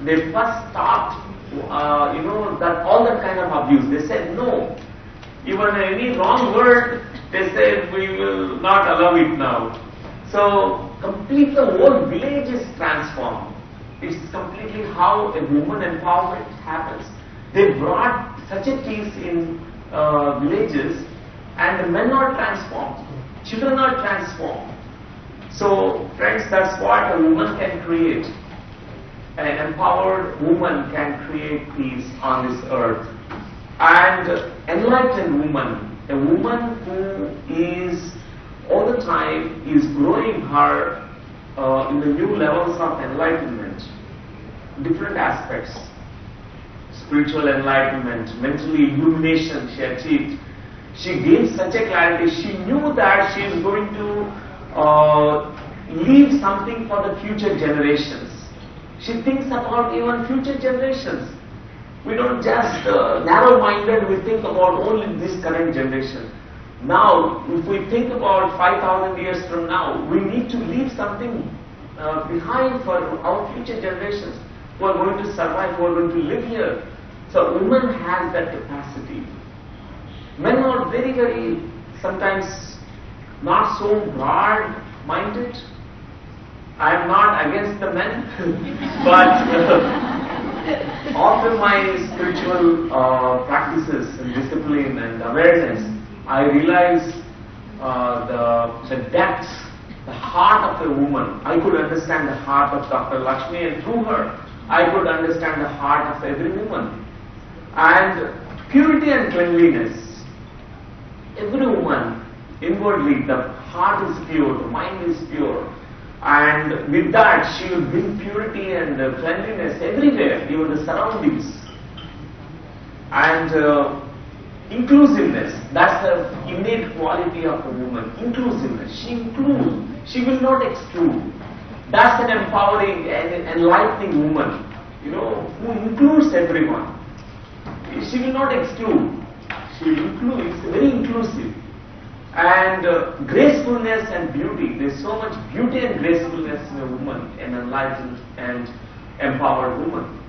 they first stopped, that all that kind of abuse. They said no. Even any wrong word, they said we will not allow it now. So complete the whole village is transformed. It's completely how a woman empowerment happens. They brought such a peace in villages, and the men are transformed, children are transformed. So friends, that's what a woman can create. An empowered woman can create peace on this earth. And enlightened woman, a woman who is all the time is growing her in the new levels of enlightenment, different aspects, spiritual enlightenment, mentally illumination she achieved. She gained such a clarity. She knew that she is going to leave something for the future generations. She thinks about even future generations. We don't just narrow-minded, we think about only this current generation. Now, if we think about 5,000 years from now, we need to leave something behind for our future generations who are going to survive, who are going to live here. So, women has that capacity. Men are very, very, sometimes not so broad-minded. I am not against the men, but after my spiritual practices and discipline and awareness, I realized the depth, the heart of a woman. I could understand the heart of Dr. Lakshmi, and through her, I could understand the heart of every woman. And purity and cleanliness. Every woman, inwardly, the heart is pure, the mind is pure. And with that, she will bring purity and cleanliness everywhere, even the surroundings. And inclusiveness, that's the innate quality of a woman. Inclusiveness, she includes, she will not exclude. That's an empowering and enlightening woman, who includes everyone. She will not exclude, she will include, it's very inclusive. And gracefulness and beauty. There's so much beauty and gracefulness in a woman, an enlightened and empowered woman.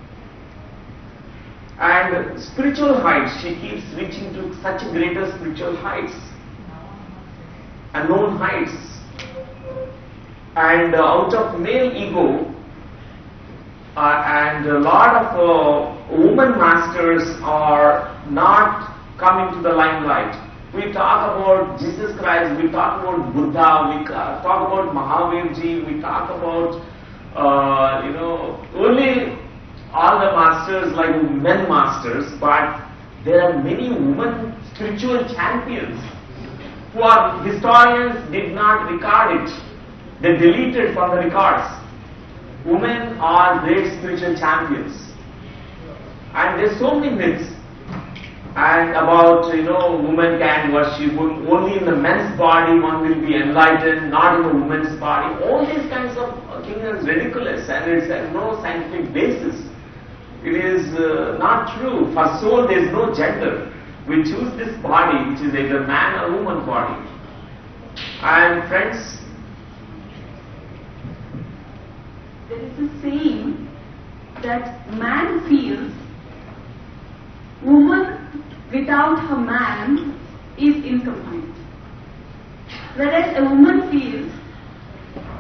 And spiritual heights, she keeps reaching to such greater spiritual heights, unknown heights. And out of male ego, and a lot of women masters are not coming to the limelight. We talk about Jesus Christ, we talk about Buddha, we talk about Mahavirji, we talk about, only all the masters like men masters, but there are many women spiritual champions who are, historians did not record it. They deleted from the records. Women are great spiritual champions. And there's so many myths. And about, women can worship only in the men's body, one will be enlightened, not in the woman's body. All these kinds of things are ridiculous, and it's no scientific basis. It is not true. For soul, there is no gender. We choose this body, which is either man or woman body. And friends, there is a saying that man feels woman without her man is incomplete. Whereas a woman feels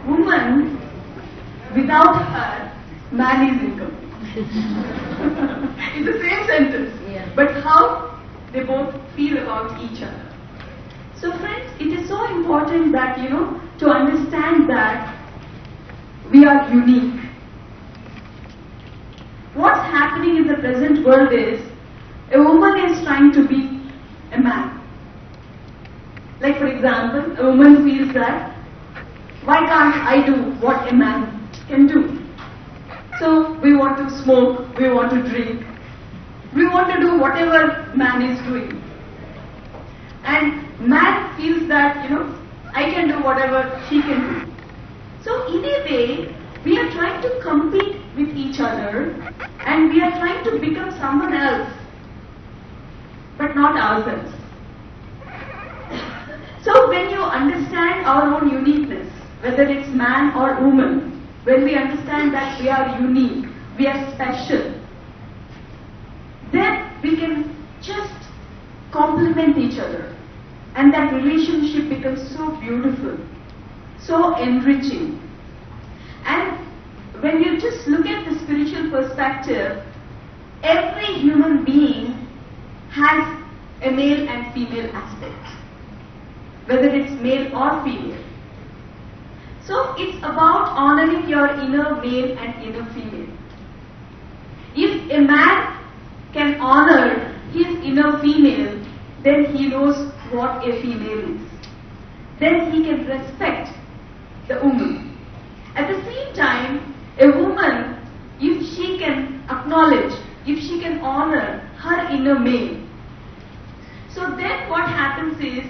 woman without her man is incomplete. It's the same sentence, but how they both feel about each other. So friends, it is so important that, to understand that we are unique. What's happening in the present world is a woman is trying to be a man. Like for example, a woman feels that, why can't I do what a man can do? So we want to smoke, we want to drink, we want to do whatever man is doing. And man feels that, I can do whatever he can do. So in a way, we are trying to compete with each other and we are trying to become someone else, but not ourselves. So when you understand our own uniqueness, whether it's man or woman, when we understand that we are unique, we are special, then we can just complement each other. And that relationship becomes so beautiful, so enriching. And when you just look at the spiritual perspective, every human being has a male and female aspect, whether it's male or female. So it's about honoring your inner male and inner female. If a man can honor his inner female, then he knows what a female is. Then he can respect the woman. At the same time, a woman, if she can acknowledge, if she can honor her inner male, so then what happens is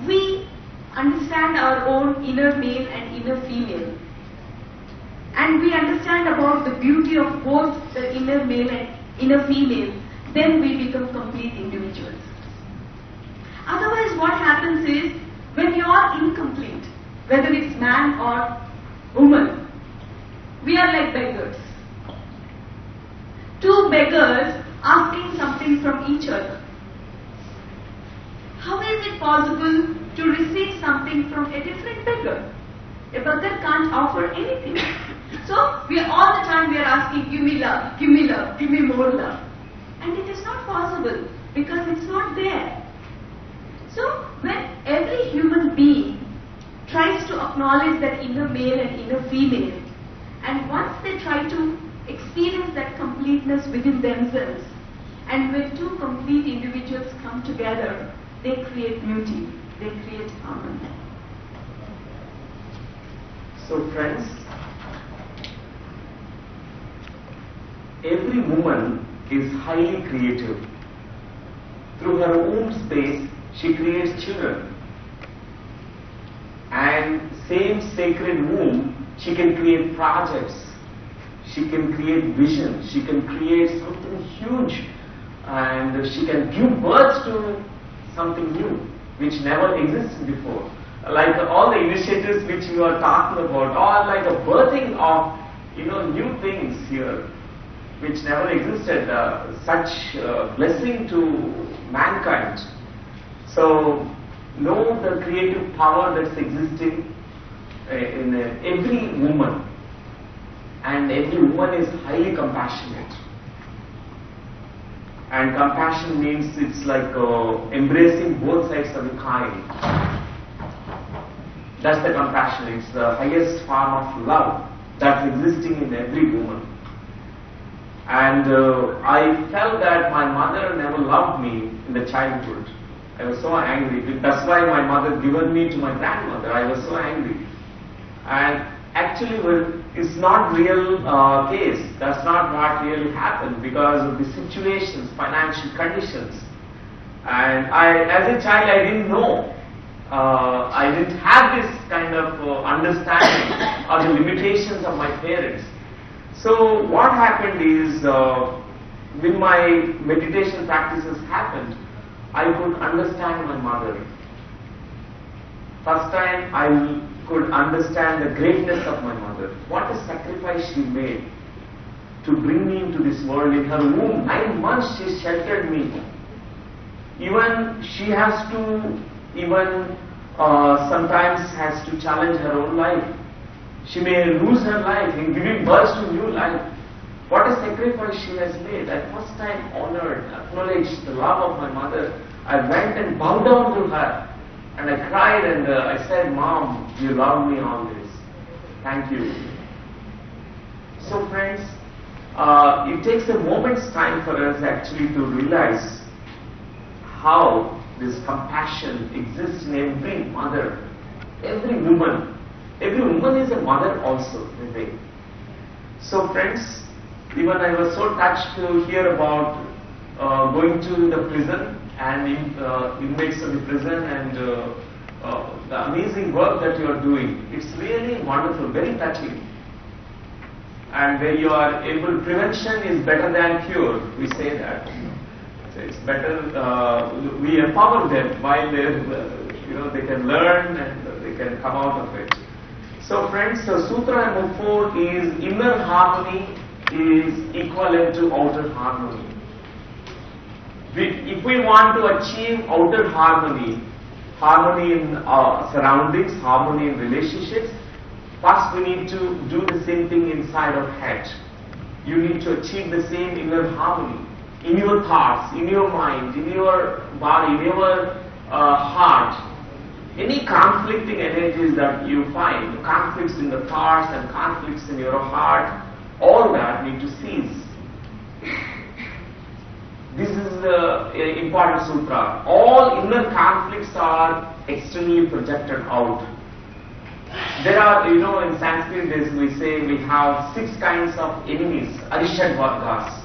we understand our own inner male and inner female. And we understand about the beauty of both the inner male and inner female, then we become complete individuals. Otherwise what happens is, when you are incomplete, whether it's man or woman, we are like beggars. Two beggars asking something from each other. How is it possible to receive something from a different beggar? A beggar can't offer anything. So we are all the time we are asking, give me love, give me love, give me more love. And it is not possible because it's not there. So when every human being tries to acknowledge that inner male and inner female, and once they try to experience that completeness within themselves, and when two complete individuals come together, they create beauty, they create harmony. So friends, every woman is highly creative. Through her womb space, she creates children. And same sacred womb, she can create projects, she can create vision, she can create something huge, and she can give birth to something new, which never existed before. Like all the initiatives which you are talking about, all like a birthing of, new things here, which never existed. Such blessing to mankind. So know the creative power that's existing in every woman, and every woman is highly compassionate. And compassion means it's like embracing both sides of the coin. That's the compassion. It's the highest form of love that's existing in every woman. And I felt that my mother never loved me in the childhood. I was so angry. That's why my mother given me to my grandmother. I was so angry. And actually, it's not real case. That's not what really happened because of the situations, financial conditions. And as a child, I didn't know. I didn't have this kind of understanding of the limitations of my parents. So what happened is, when my meditation practices happened, I could understand my mother. First time I could understand the greatness of my mother. What a sacrifice she made to bring me into this world. In her womb, 9 months she sheltered me. Even she has to, sometimes has to challenge her own life. She may lose her life in giving birth to new life. What a sacrifice she has made. I first time honored, acknowledged the love of my mother. I went and bowed down to her. And I cried and I said, Mom, you love me always. Thank you. So friends, it takes a moment's time for us actually to realize how this compassion exists in every mother, every woman. Every woman is a mother also, in a way. So friends, even I was so touched to hear about going to the prison and inmates of the prison and the amazing work that you are doing. It's really wonderful, very touching. And where you are able, prevention is better than cure, we say that. So it's better, we empower them while they can learn and they can come out of it. So friends, Sutra number 4 is inner harmony is equivalent to outer harmony. If we want to achieve outer harmony, harmony in our surroundings, harmony in relationships, first we need to do the same thing inside our head. You need to achieve the same inner harmony in your thoughts, in your mind, in your body, in your heart. Any conflicting energies that you find, conflicts in the thoughts and conflicts in your heart, all that need to cease. This is the important sutra. All inner conflicts are externally projected out. There are, in Sanskrit we say we have 6 kinds of enemies, Arishad Vargas.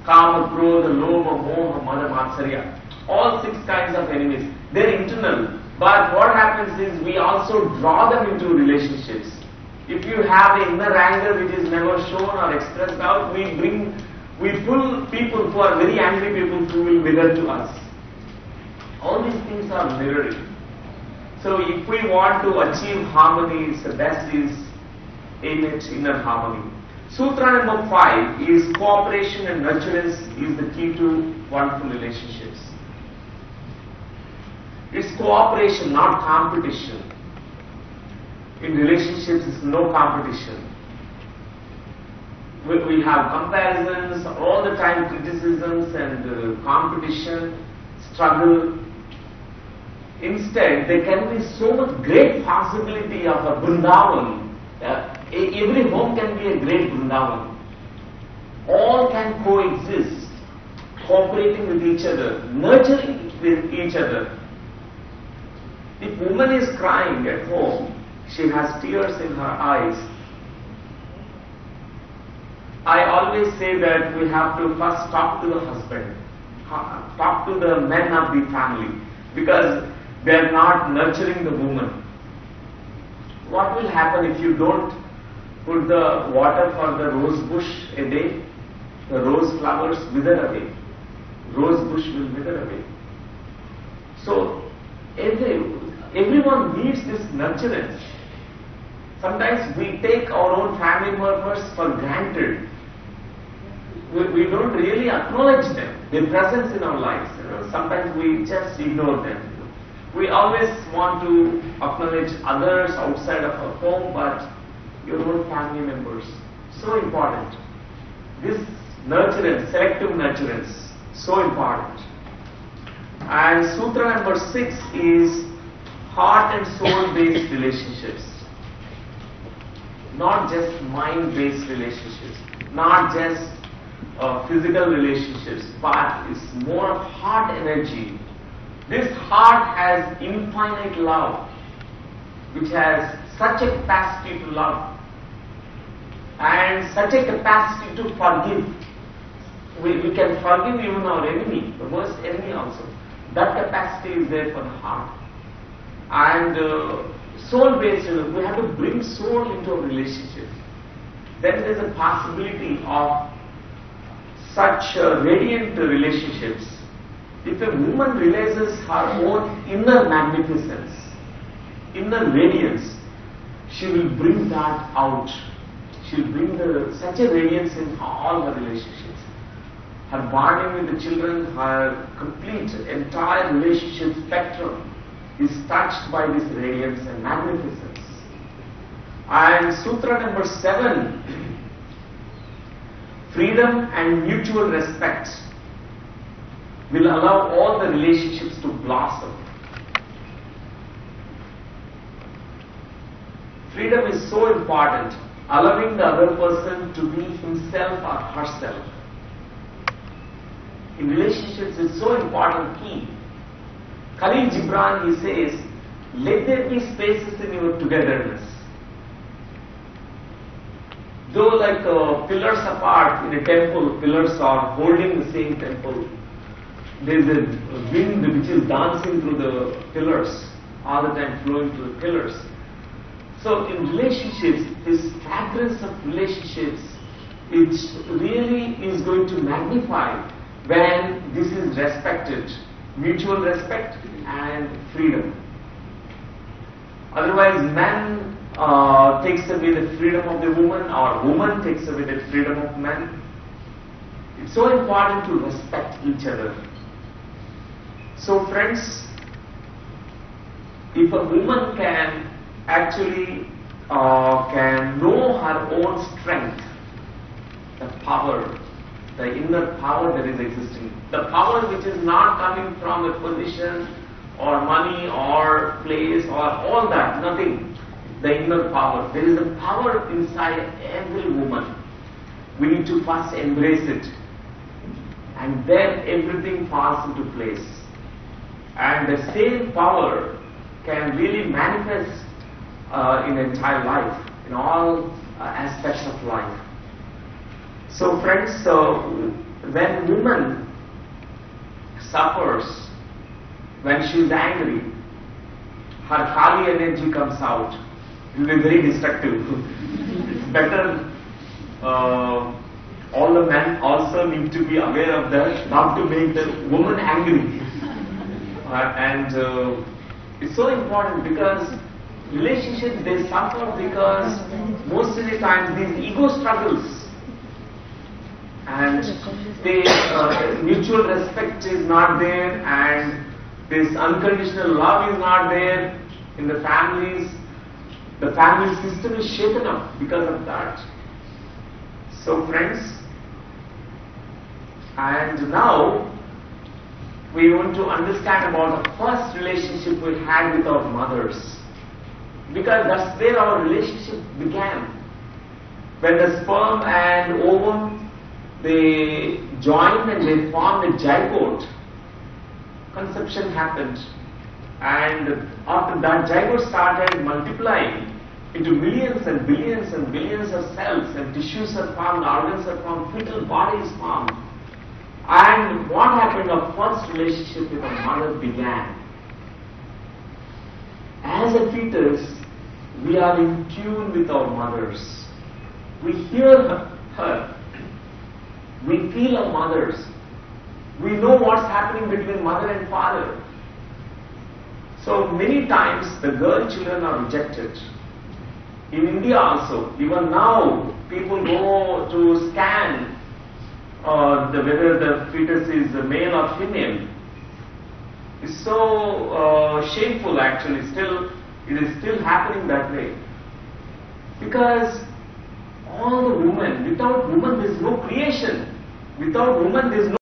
Kama, Krodha, Lobha, Moha, Mada, Matsarya. All 6 kinds of enemies. They're internal. But what happens is we also draw them into relationships. If you have an inner anger which is never shown or expressed out, we pull people who are very angry people who will mirror to us. All these things are mirroring. So if we want to achieve harmony, the best is aim at inner harmony. Sutra number 5 is cooperation and nurturance is the key to wonderful relationships. It's cooperation, not competition. In relationships, it's no competition. We have comparisons, all the time criticisms and competition, struggle. Instead, there can be so much great possibility of a Vrindavan. Every home can be a great Vrindavan. All can coexist, cooperating with each other, nurturing with each other. If woman is crying at home, she has tears in her eyes. I always say that we have to first talk to the husband, talk to the men of the family, because they are not nurturing the woman. What will happen if you don't put the water for the rose bush a day? The rose flowers wither away. Rose bush will wither away. So everyone needs this nurturance. Sometimes we take our own family members for granted. We don't really acknowledge them, their presence in our lives. Sometimes we just ignore them. We always want to acknowledge others outside of our home, but your own family members, so important. This nurturance, selective nurturance, so important. And sutra number 6 is heart and soul based relationships. Not just mind based relationships, not just physical relationships, but it's more of heart energy. This heart has infinite love, which has such a capacity to love and such a capacity to forgive. We can forgive even our enemy, the worst enemy also. That capacity is there for the heart. And soul-based, we have to bring soul into a relationship. Then there is a possibility of such radiant relationships. If a woman realizes her own inner magnificence, inner radiance, she will bring that out. She will bring such a radiance in all her relationships. Her bonding with the children, her complete, entire relationship spectrum is touched by this radiance and magnificence. And sutra number 7, freedom and mutual respect will allow all the relationships to blossom. Freedom is so important, allowing the other person to be himself or herself. In relationships, it's so important key. Khalil Gibran, he says, let there be spaces in your togetherness. Though like pillars apart in a temple, pillars are holding the same temple. There is a wind which is dancing through the pillars, all the time flowing through the pillars. So in relationships, this fragrance of relationships, it really is going to magnify when this is respected, mutual respect and freedom. Otherwise, men takes away the freedom of the woman, or woman takes away the freedom of man. It's so important to respect each other. So friends, if a woman can actually can know her own strength, the power, the inner power that is existing, the power which is not coming from a position or money or place or all that, nothing, the inner power. There is a power inside every woman. We need to first embrace it, and then everything falls into place. And the same power can really manifest in entire life, in all aspects of life. So friends, when woman suffers, when she is angry, her Kali energy comes out. It will be very destructive. It's better, all the men also need to be aware of that, not to make the woman angry. It's so important, because relationships, they suffer because most of the times these ego struggles, and mutual respect is not there, and this unconditional love is not there in the families. The family system is shaken up because of that. So friends, and now we want to understand about the first relationship we had with our mothers, because that's where our relationship began. When the sperm and ovum, they joined and they formed a zygote, conception happened, and after that zygote started multiplying into millions and billions and billions of cells, and tissues are formed, organs are formed, fetal body is formed. And what happened? Our first relationship with our mother began. As a fetus, we are in tune with our mothers. We hear her. We feel our mothers. We know what's happening between mother and father. So many times the girl children are rejected. In India also, even now, people go to scan whether the fetus is male or female. It's so shameful actually. It is still happening that way. Because all the women, without woman there is no creation. Without woman there is no